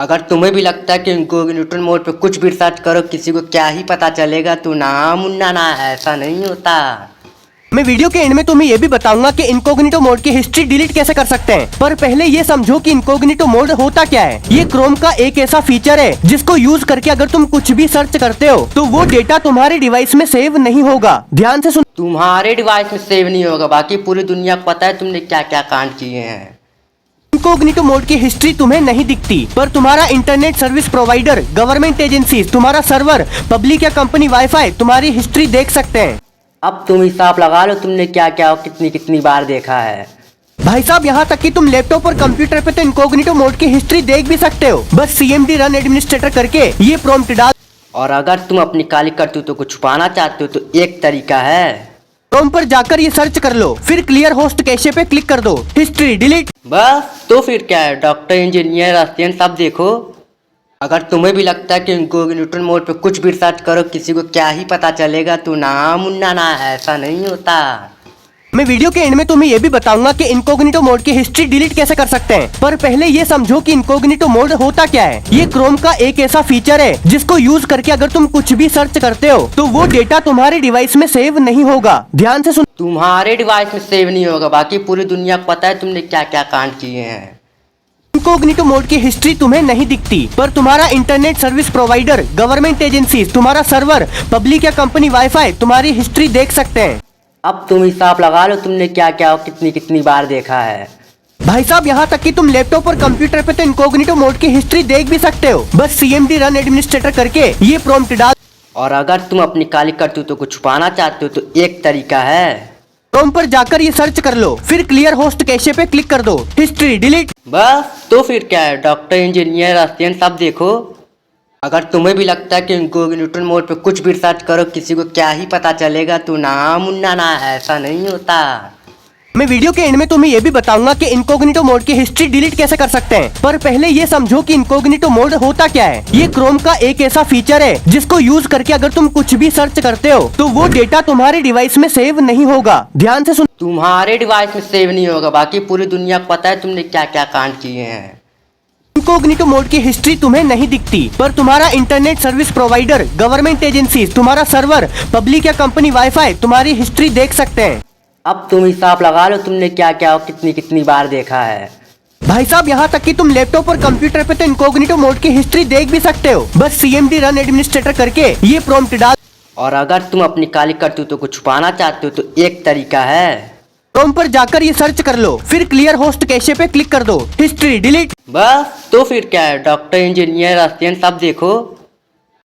अगर तुम्हें भी लगता है कि इनकॉग्निटो मोड पे कुछ भी सर्च करो किसी को क्या ही पता चलेगा तो ना मुन्ना ना, ऐसा नहीं होता। मैं वीडियो के एंड में तुम्हें ये भी बताऊंगा कि इनकॉग्निटो मोड की हिस्ट्री डिलीट कैसे कर सकते हैं। पर पहले ये समझो कि इनकॉग्निटो मोड होता क्या है। ये क्रोम का एक ऐसा फीचर है जिसको यूज करके अगर तुम कुछ भी सर्च करते हो तो वो डेटा तुम्हारे डिवाइस में सेव नहीं होगा। ध्यान से सुन। तुम्हारे डिवाइस में सेव नहीं होगा, बाकी पूरी दुनिया को पता है तुमने क्या क्या कांड किए हैं। इनकॉग्निटो मोड की हिस्ट्री तुम्हें नहीं दिखती, पर तुम्हारा internet service provider, government agency, तुम्हारा सर्वर, पब्लिक या कंपनी वाईफाई तुम्हारी हिस्ट्री देख सकते हैं। अब तुम हिसाब लगा लो तुमने क्या क्या कितनी कितनी बार देखा है। भाई साहब, यहाँ तक कि तुम लैपटॉप और कंप्यूटर पे तो इनकॉग्निटो मोड की हिस्ट्री देख भी सकते हो। बस cmd रन एडमिनिस्ट्रेटर करके ये प्रॉम्प्ट डाल। और अगर तुम अपनी काली करतूतों को छुपाना चाहते हो तो एक तरीका है, क्रोम पर जाकर ये सर्च कर लो, फिर क्लियर होस्ट कैशे पे क्लिक कर दो, हिस्ट्री डिलीट। बस तो फिर क्या है, डॉक्टर इंजीनियर असिस्टेंट सब देखो। अगर तुम्हें भी लगता है कि इनकॉग्निटो मोड पे कुछ भी सर्च करो किसी को क्या ही पता चलेगा तो ना मुन्ना ना, ऐसा नहीं होता। मैं वीडियो के एंड में तुम्हें ये भी बताऊंगा कि इनकॉग्निटो मोड की हिस्ट्री डिलीट कैसे कर सकते हैं। पर पहले ये समझो कि इनकॉग्निटो मोड होता क्या है। ये क्रोम का एक ऐसा फीचर है जिसको यूज करके अगर तुम कुछ भी सर्च करते हो तो वो डेटा तुम्हारे डिवाइस में सेव नहीं होगा। ध्यान से सुन। तुम्हारे डिवाइस में सेव नहीं होगा, बाकी पूरी दुनिया को पता है तुमने क्या क्या कांड किए हैं। इनकॉग्निटो मोड की हिस्ट्री तुम्हें नहीं दिखती, पर तुम्हारा internet service provider, government agency, तुम्हारा सर्वर, पब्लिक या कंपनी वाईफाई तुम्हारी हिस्ट्री देख सकते हैं। अब तुम हिसाब लगा लो तुमने क्या क्या कितनी कितनी बार देखा है। भाई साहब, यहाँ तक कि तुम लैपटॉप और कंप्यूटर पे तो इनकॉग्निटो मोड की हिस्ट्री देख भी सकते हो। बस cmd रन एडमिनिस्ट्रेटर करके ये प्रॉम्प्ट डाल। और अगर तुम अपनी काली करतूतों को छुपाना चाहते हो तो एक तरीका है, क्रोम पर जाकर ये सर्च कर लो, फिर क्लियर होस्ट कैशे पे क्लिक कर दो, हिस्ट्री डिलीट। बस तो फिर क्या है, डॉक्टर इंजीनियर असिस्टेंट सब देखो। अगर तुम्हें भी लगता है कि इनकॉग्निटो मोड पे कुछ भी सर्च करो किसी को क्या ही पता चलेगा तो ना मुन्ना ना, ऐसा नहीं होता। मैं वीडियो के एंड में तुम्हें ये भी बताऊंगा कि इनकॉग्निटो मोड की हिस्ट्री डिलीट कैसे कर सकते हैं। पर पहले ये समझो कि इनकॉग्निटो मोड होता क्या है। ये क्रोम का एक ऐसा फीचर है जिसको यूज करके अगर तुम कुछ भी सर्च करते हो तो वो डेटा तुम्हारे डिवाइस में सेव नहीं होगा। ध्यान से सुन। तुम्हारे डिवाइस में सेव नहीं होगा, बाकी पूरी दुनिया को पता है तुमने क्या क्या कांड किए हैं। इनकॉग्निटो मोड की हिस्ट्री तुम्हें नहीं दिखती, पर तुम्हारा internet service provider, government agency, तुम्हारा सर्वर, पब्लिक या कंपनी वाईफाई तुम्हारी हिस्ट्री देख सकते हैं। अब तुम हिसाब लगा लो तुमने क्या क्या कितनी कितनी बार देखा है। भाई साहब, यहाँ तक कि तुम लैपटॉप और कंप्यूटर पे तो इनकॉग्निटो मोड की हिस्ट्री देख भी सकते हो। बस cmd रन एडमिनिस्ट्रेटर करके ये प्रॉम्प्ट डाल। और अगर तुम अपनी काली करतूतों को छुपाना चाहते हो तो एक तरीका है, क्रोम पर जाकर ये सर्च कर लो, फिर क्लियर होस्ट कैशे पे क्लिक कर दो, हिस्ट्री डिलीट। बस तो फिर क्या है, डॉक्टर इंजीनियर असिस्टेंट सब देखो।